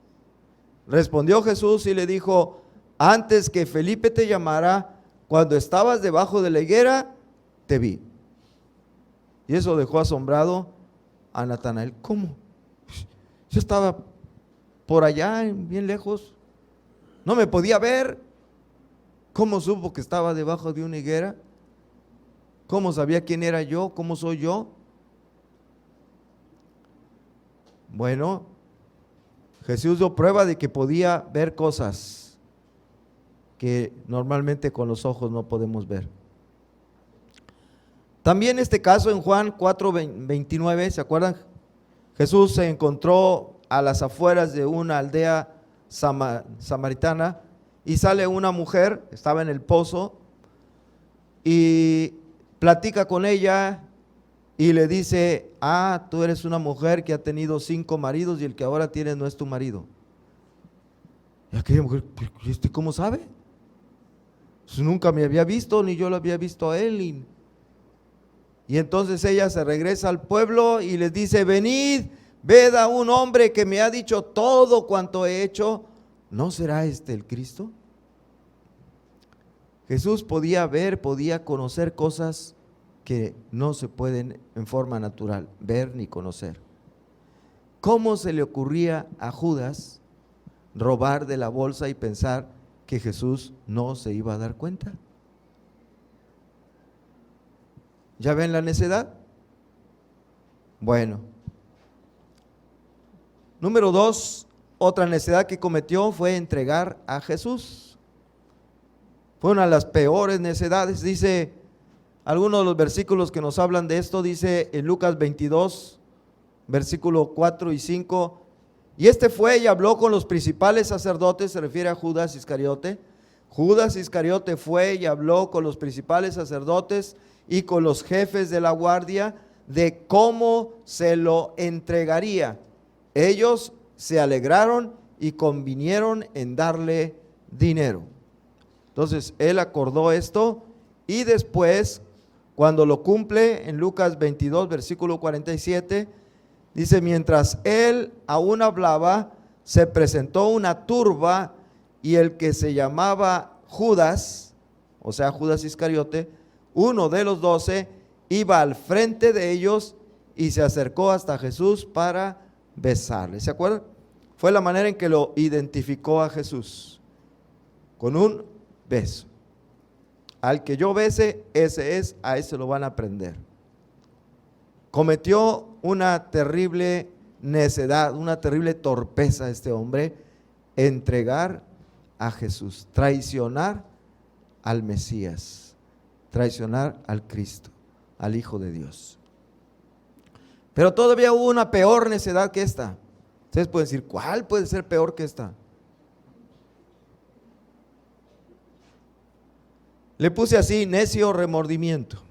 Respondió Jesús y le dijo, antes que Felipe te llamara, cuando estabas debajo de la higuera, te vi. Y eso dejó asombrado a Natanael. ¿Cómo? Yo estaba por allá, bien lejos, no me podía ver. ¿Cómo supo que estaba debajo de una higuera? ¿Cómo sabía quién era yo? ¿Cómo soy yo? Bueno, Jesús dio prueba de que podía ver cosas que normalmente con los ojos no podemos ver. También este caso en Juan 4:29, ¿se acuerdan? Jesús se encontró a las afueras de una aldea samaritana y sale una mujer, estaba en el pozo, y platica con ella y le dice, tú eres una mujer que ha tenido 5 maridos y el que ahora tienes no es tu marido. Y aquella mujer, ¿cómo sabe? Pues nunca me había visto, ni yo lo había visto a él. Y entonces ella se regresa al pueblo y les dice, venid, ved a un hombre que me ha dicho todo cuanto he hecho. ¿No será este el Cristo? Jesús podía ver, podía conocer cosas que no se pueden en forma natural ver ni conocer. ¿Cómo se le ocurría a Judas robar de la bolsa y pensar que Jesús no se iba a dar cuenta? ¿Ya ven la necedad? Bueno. Número 2, otra necedad que cometió fue entregar a Jesús. Fue una de las peores necedades. Dice, algunos de los versículos que nos hablan de esto, dice en Lucas 22, versículo 4 y 5, y este fue y habló con los principales sacerdotes, se refiere a Judas Iscariote. Judas Iscariote fue y habló con los principales sacerdotes y con los jefes de la guardia de cómo se lo entregaría. Ellos se alegraron y convinieron en darle dinero. Entonces él acordó esto y después, cuando lo cumple en Lucas 22, versículo 47, dice, mientras él aún hablaba, se presentó una turba y el que se llamaba Judas, o sea Judas Iscariote, uno de los 12, iba al frente de ellos y se acercó hasta Jesús para besarle. ¿Se acuerdan? Fue la manera en que lo identificó a Jesús, con un beso. Al que yo bese, ese es, a ese lo van a prender. Cometió una terrible necedad, una terrible torpeza este hombre, entregar a Jesús, traicionar al Mesías, traicionar al Cristo, al Hijo de Dios. Pero todavía hubo una peor necedad que esta. Ustedes pueden decir, ¿cuál puede ser peor que esta? Le puse así, necio remordimiento.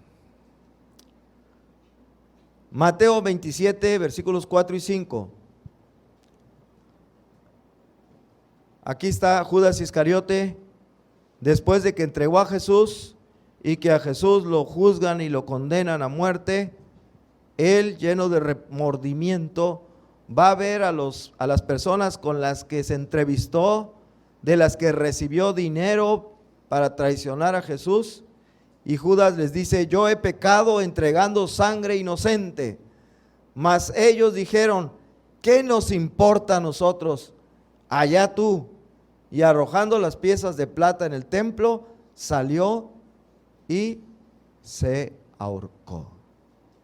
Mateo 27, versículos 4 y 5. Aquí está Judas Iscariote, después de que entregó a Jesús y que a Jesús lo juzgan y lo condenan a muerte, él, lleno de remordimiento, va a ver a las personas con las que se entrevistó, de las que recibió dinero para traicionar a Jesús, Y Judas les dice: yo he pecado entregando sangre inocente. Mas ellos dijeron: ¿qué nos importa a nosotros? Allá tú. Y arrojando las piezas de plata en el templo, salió y se ahorcó.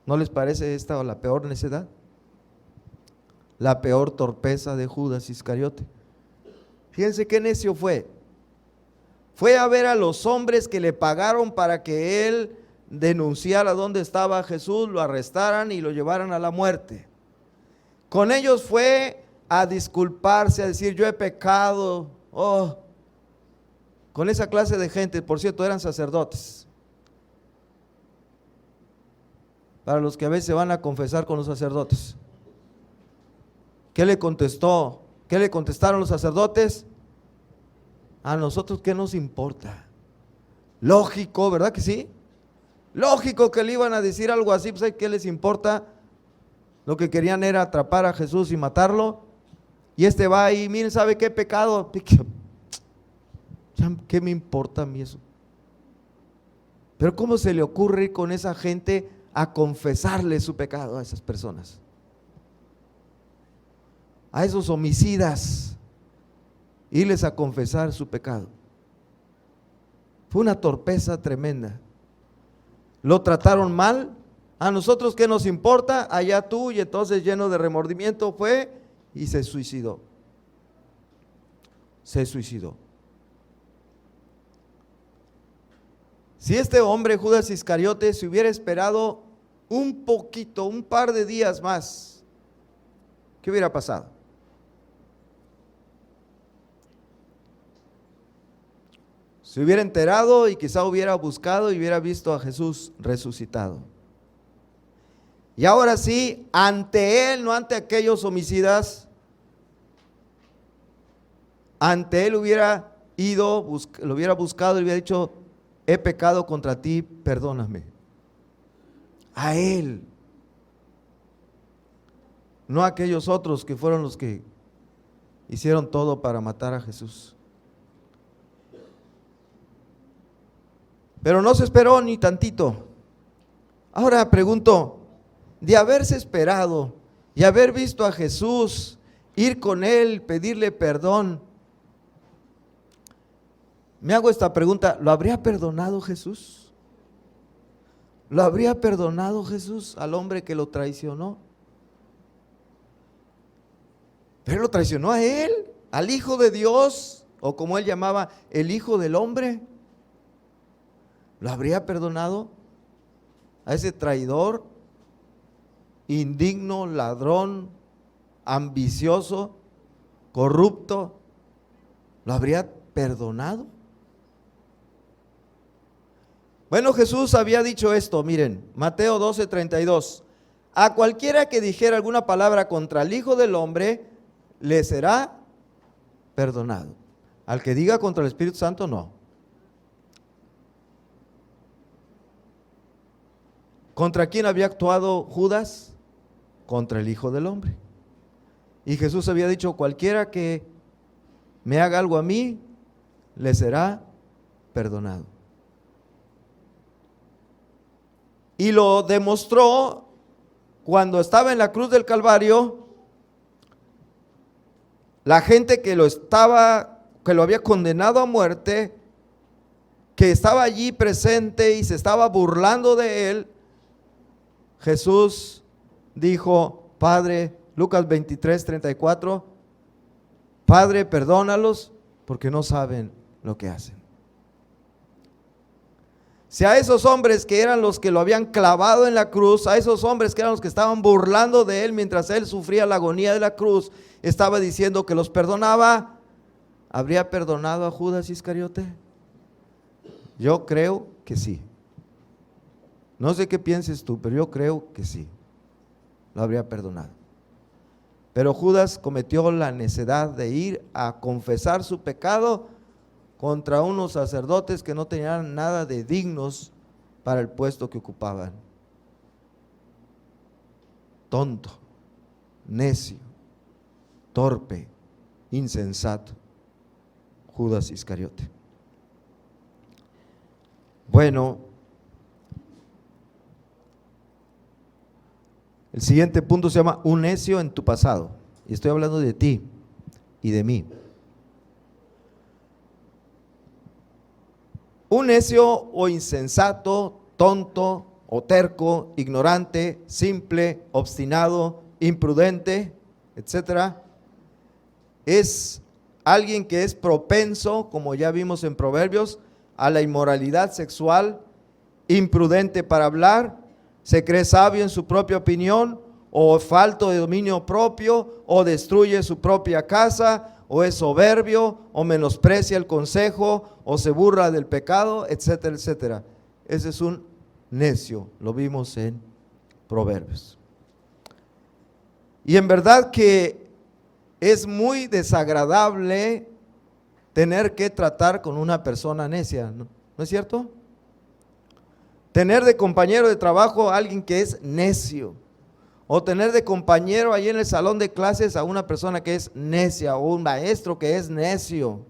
¿No les parece esta la peor necedad? La peor torpeza de Judas Iscariote. Fíjense qué necio fue. Fue a ver a los hombres que le pagaron para que él denunciara dónde estaba Jesús, lo arrestaran y lo llevaran a la muerte. Con ellos fue a disculparse, a decir: yo he pecado. Oh, con esa clase de gente, por cierto, eran sacerdotes. Para los que a veces van a confesar con los sacerdotes. ¿Qué le contestó? ¿Qué le contestaron los sacerdotes? A nosotros, ¿qué nos importa? Lógico, ¿verdad que sí? Lógico que le iban a decir algo así, pues ¿qué les importa? Lo que querían era atrapar a Jesús y matarlo. Y este va y miren, ¿sabe qué pecado? ¿Qué me importa a mí eso? Pero ¿cómo se le ocurre ir con esa gente a confesarle su pecado a esas personas? A esos homicidas, irles a confesar su pecado. Fue una torpeza tremenda. Lo trataron mal. A nosotros, ¿qué nos importa? Allá tú. Y entonces, lleno de remordimiento, fue y se suicidó. Se suicidó. Si este hombre, Judas Iscariote, se hubiera esperado un poquito, un par de días más, ¿qué hubiera pasado? Se hubiera enterado y quizá hubiera buscado y hubiera visto a Jesús resucitado. Y ahora sí, ante él, no ante aquellos homicidas, ante él hubiera ido, lo hubiera buscado y hubiera dicho: he pecado contra ti, perdóname. A él, no a aquellos otros que fueron los que hicieron todo para matar a Jesús. Pero no se esperó ni tantito. Ahora pregunto, de haberse esperado y haber visto a Jesús, ir con él, pedirle perdón, me hago esta pregunta: ¿lo habría perdonado Jesús? ¿Lo habría perdonado Jesús al hombre que lo traicionó? Pero lo traicionó a él, al Hijo de Dios, o como él llamaba, el Hijo del Hombre. ¿Lo habría perdonado a ese traidor, indigno, ladrón, ambicioso, corrupto? ¿Lo habría perdonado? Bueno, Jesús había dicho esto, miren, Mateo 12:32: a cualquiera que dijera alguna palabra contra el Hijo del Hombre, le será perdonado. Al que diga contra el Espíritu Santo, no. ¿Contra quién había actuado Judas? Contra el Hijo del Hombre. Y Jesús había dicho: cualquiera que me haga algo a mí, le será perdonado. Y lo demostró cuando estaba en la cruz del Calvario. La gente que lo había condenado a muerte, que estaba allí presente y se estaba burlando de él, Jesús dijo: Padre, Lucas 23:34, Padre, perdónalos porque no saben lo que hacen. Si a esos hombres que eran los que lo habían clavado en la cruz, a esos hombres que eran los que estaban burlando de él mientras él sufría la agonía de la cruz, estaba diciendo que los perdonaba, ¿habría perdonado a Judas Iscariote? Yo creo que sí. No sé qué pienses tú, pero yo creo que sí, lo habría perdonado. Pero Judas cometió la necedad de ir a confesar su pecado contra unos sacerdotes que no tenían nada de dignos para el puesto que ocupaban. Tonto, necio, torpe, insensato, Judas Iscariote. Bueno, El siguiente punto se llama un necio en tu pasado. Y estoy hablando de ti y de mí. Un necio o insensato, tonto o terco, ignorante, simple, obstinado, imprudente, etcétera, es alguien que es propenso, como ya vimos en Proverbios, a la inmoralidad sexual, imprudente para hablar, se cree sabio en su propia opinión, o falto de dominio propio, o destruye su propia casa, o es soberbio, o menosprecia el consejo, o se burla del pecado, etcétera, etcétera. Ese es un necio, lo vimos en Proverbios. Y en verdad que es muy desagradable tener que tratar con una persona necia, ¿no es cierto? Tener de compañero de trabajo a alguien que es necio, o tener de compañero ahí en el salón de clases a una persona que es necia, o un maestro que es necio.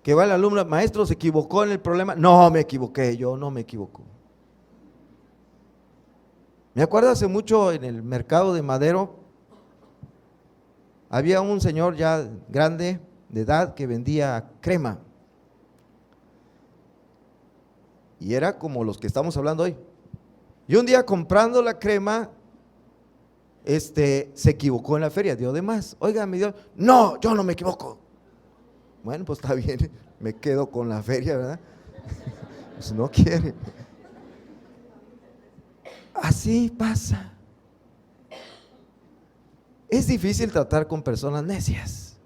Que va el alumno, maestro, ¿se equivocó en el problema? No, me equivoqué, yo no me equivoco. Me acuerdo hace mucho en el mercado de Madero, había un señor ya grande de edad que vendía crema. Y era como los que estamos hablando hoy. Y un día comprando la crema, se equivocó en la feria, dio de más. Oiga, me dio, no, yo no me equivoco. Bueno, pues está bien, me quedo con la feria, ¿verdad? Pues no quiere. Así pasa. Es difícil tratar con personas necias.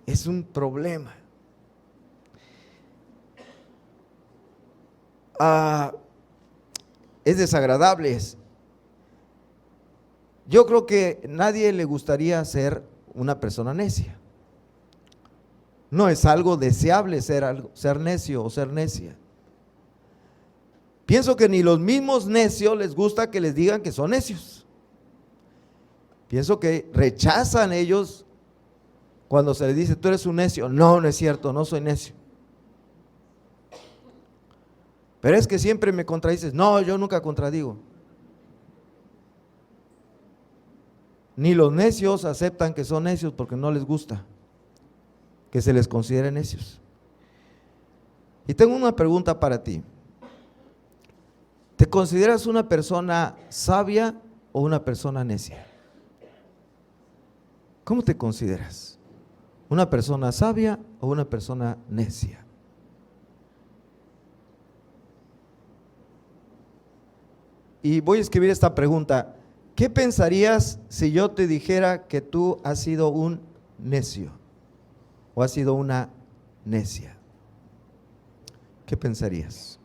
Es un problema. Es desagradable. Yo creo que a nadie le gustaría ser una persona necia. No es algo deseable ser necio o ser necia. Pienso que ni los mismos necios les gusta que les digan que son necios. Pienso que rechazan ellos cuando se les dice, tú eres un necio. No, no es cierto, no soy necio. Pero es que siempre me contradices. No, yo nunca contradigo. Ni los necios aceptan que son necios porque no les gusta que se les considere necios. Y tengo una pregunta para ti. ¿Te consideras una persona sabia o una persona necia? ¿Cómo te consideras? ¿Una persona sabia o una persona necia? Y voy a escribir esta pregunta. ¿Qué pensarías si yo te dijera que tú has sido un necio o has sido una necia? ¿Qué pensarías?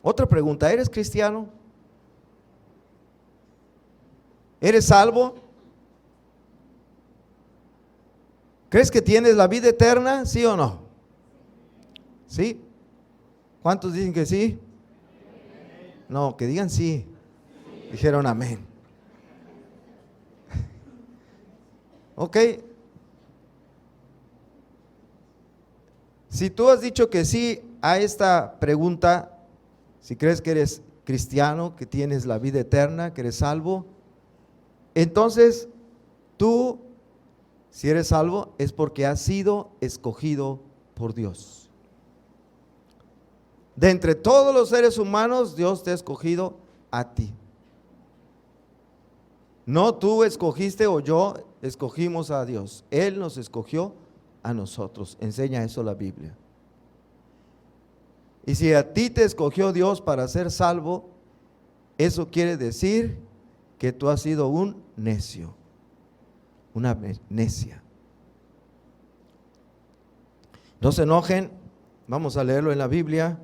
Otra pregunta, ¿eres cristiano? ¿Eres salvo? ¿Crees que tienes la vida eterna? ¿Sí o no? ¿Sí? ¿Cuántos dicen que sí? No, que digan sí. Dijeron amén. Ok. Si tú has dicho que sí a esta pregunta, si crees que eres cristiano, que tienes la vida eterna, que eres salvo, entonces tú, si eres salvo, es porque has sido escogido por Dios. De entre todos los seres humanos, Dios te ha escogido a ti. No tú escogiste o yo escogimos a Dios. Él nos escogió a nosotros. Enseña eso la Biblia. Y si a ti te escogió Dios para ser salvo, eso quiere decir que tú has sido un necio, una necia. No se enojen, vamos a leerlo en la Biblia.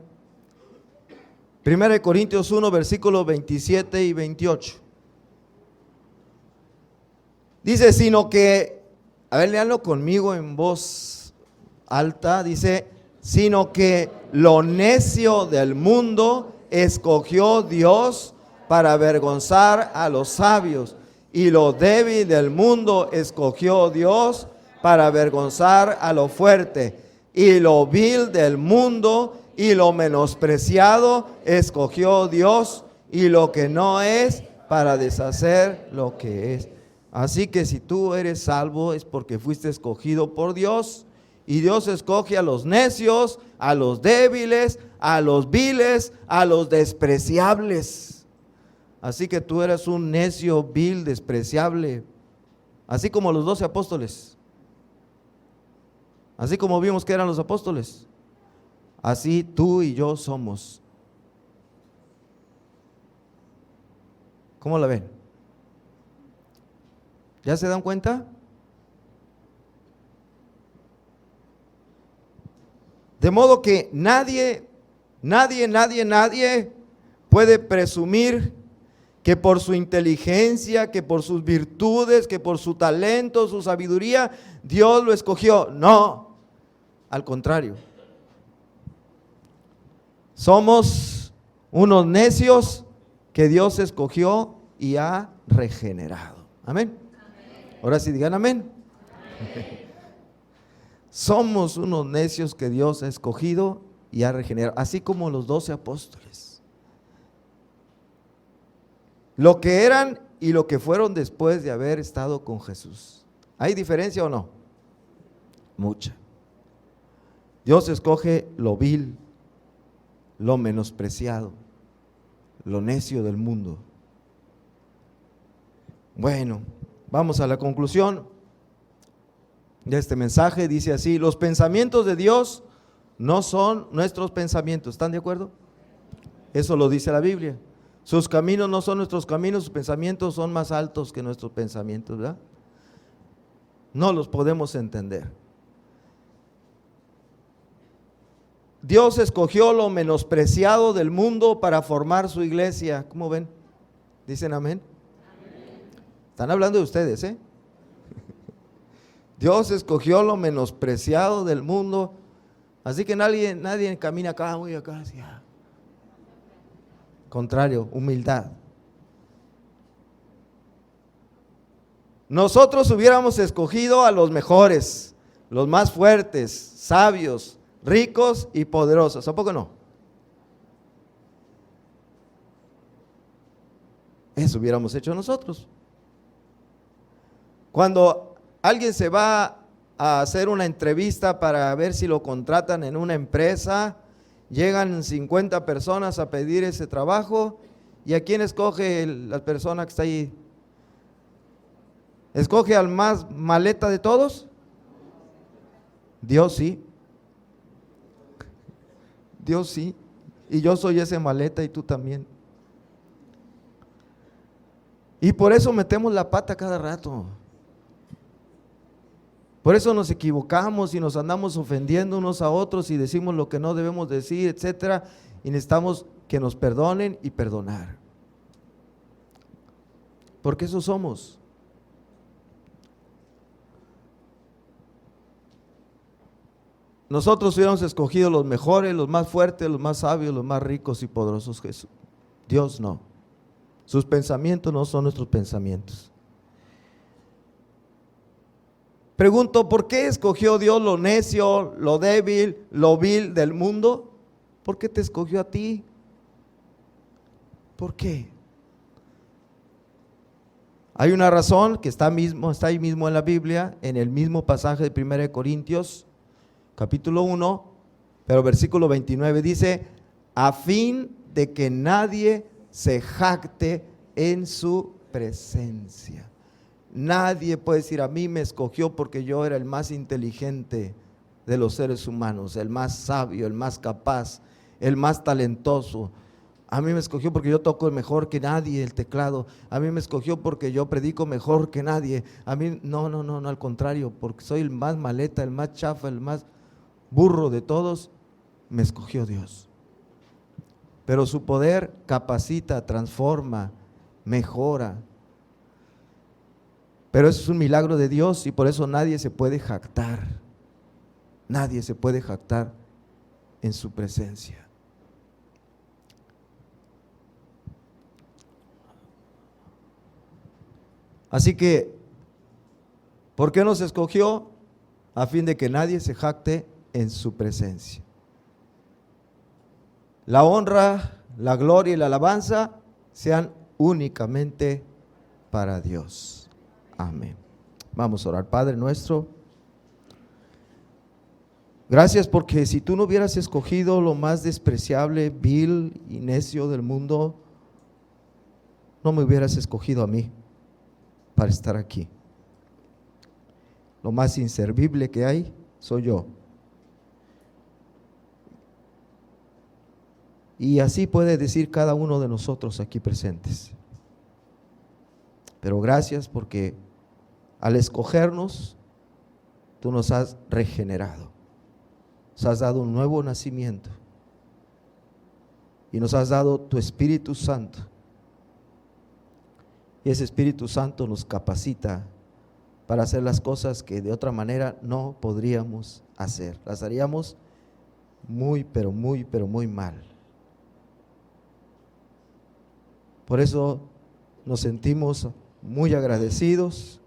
1 Corintios 1, versículos 27 y 28. Dice, sino que, a ver, léanlo conmigo en voz alta, dice, sino que lo necio del mundo escogió Dios para avergonzar a los sabios, y lo débil del mundo escogió Dios para avergonzar a lo fuerte, y lo vil del mundo y lo menospreciado escogió Dios, y lo que no es, para deshacer lo que es. Así que si tú eres salvo es porque fuiste escogido por Dios, y Dios escoge a los necios, a los débiles, a los viles, a los despreciables. Así que tú eres un necio, vil, despreciable, así como los 12 apóstoles, así como vimos que eran los apóstoles, así tú y yo somos. ¿Cómo la ven? ¿Ya se dan cuenta? De modo que nadie puede presumir que por su inteligencia, que por sus virtudes, que por su talento, su sabiduría, Dios lo escogió. No, al contrario. Somos unos necios que Dios escogió y ha regenerado. Amén. Ahora sí digan amén. Somos unos necios que Dios ha escogido y ha regenerado, así como los 12 apóstoles. Lo que eran y lo que fueron después de haber estado con Jesús. ¿Hay diferencia o no? Mucha. Dios escoge lo vil, lo menospreciado, lo necio del mundo. Bueno, vamos a la conclusión de este mensaje. Dice así: los pensamientos de Dios no son nuestros pensamientos. ¿Están de acuerdo? Eso lo dice la Biblia. Sus caminos no son nuestros caminos, sus pensamientos son más altos que nuestros pensamientos, ¿verdad? No los podemos entender. Dios escogió lo menospreciado del mundo para formar su iglesia. ¿Cómo ven? ¿Dicen amén? Están hablando de ustedes, ¿eh? Dios escogió lo menospreciado del mundo, así que nadie camina acá, muy acá, así. Contrario, humildad. Nosotros hubiéramos escogido a los mejores, los más fuertes, sabios, ricos y poderosos. ¿A poco no? Eso hubiéramos hecho nosotros. Cuando alguien se va a hacer una entrevista para ver si lo contratan en una empresa, llegan 50 personas a pedir ese trabajo, ¿y a quién escoge la persona que está ahí? ¿Escoge al más maleta de todos? Dios sí. Dios sí. Y yo soy ese maleta y tú también. Y por eso metemos la pata cada rato. Por eso nos equivocamos y nos andamos ofendiendo unos a otros y decimos lo que no debemos decir, etcétera, y necesitamos que nos perdonen y perdonar. Porque eso somos. Nosotros hubiéramos escogido los mejores, los más fuertes, los más sabios, los más ricos y poderosos. Jesús. Dios no. Sus pensamientos no son nuestros pensamientos. Pregunto, ¿por qué escogió Dios lo necio, lo débil, lo vil del mundo? ¿Por qué te escogió a ti? ¿Por qué? Hay una razón que está ahí mismo en la Biblia, en el mismo pasaje de 1 Corintios, capítulo 1, pero versículo 29 dice: a fin de que nadie se jacte en su presencia. Nadie puede decir: a mí me escogió porque yo era el más inteligente de los seres humanos, el más sabio, el más capaz, el más talentoso. A mí me escogió porque yo toco mejor que nadie el teclado. A mí me escogió porque yo predico mejor que nadie. A mí, no, al contrario, porque soy el más maleta, el más chafa, el más burro de todos. Me escogió Dios. Pero su poder capacita, transforma, mejora. Pero eso es un milagro de Dios y por eso nadie se puede jactar. Nadie se puede jactar en su presencia. Así que, ¿por qué nos escogió? a fin de que nadie se jacte en su presencia. La honra, la gloria y la alabanza sean únicamente para Dios. Amén. Vamos a orar. Padre nuestro, gracias porque si tú no hubieras escogido lo más despreciable, vil y necio del mundo, no me hubieras escogido a mí para estar aquí. Lo más inservible que hay soy yo. Y así puede decir cada uno de nosotros aquí presentes. Pero gracias porque al escogernos, tú nos has regenerado. Nos has dado un nuevo nacimiento. Y nos has dado tu Espíritu Santo. Y ese Espíritu Santo nos capacita para hacer las cosas que de otra manera no podríamos hacer. Las haríamos muy, pero muy mal. Por eso nos sentimos muy agradecidos,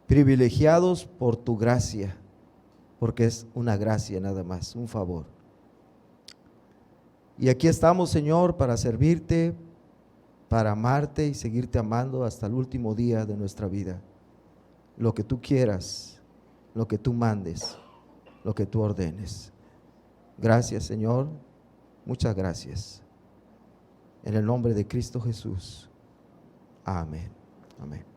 privilegiados por tu gracia, porque es una gracia nada más, un favor. Y aquí estamos, Señor, para servirte, para amarte y seguirte amando hasta el último día de nuestra vida. Lo que tú quieras, lo que tú mandes, lo que tú ordenes. Gracias, Señor, muchas gracias. En el nombre de Cristo Jesús. Amén. Amén.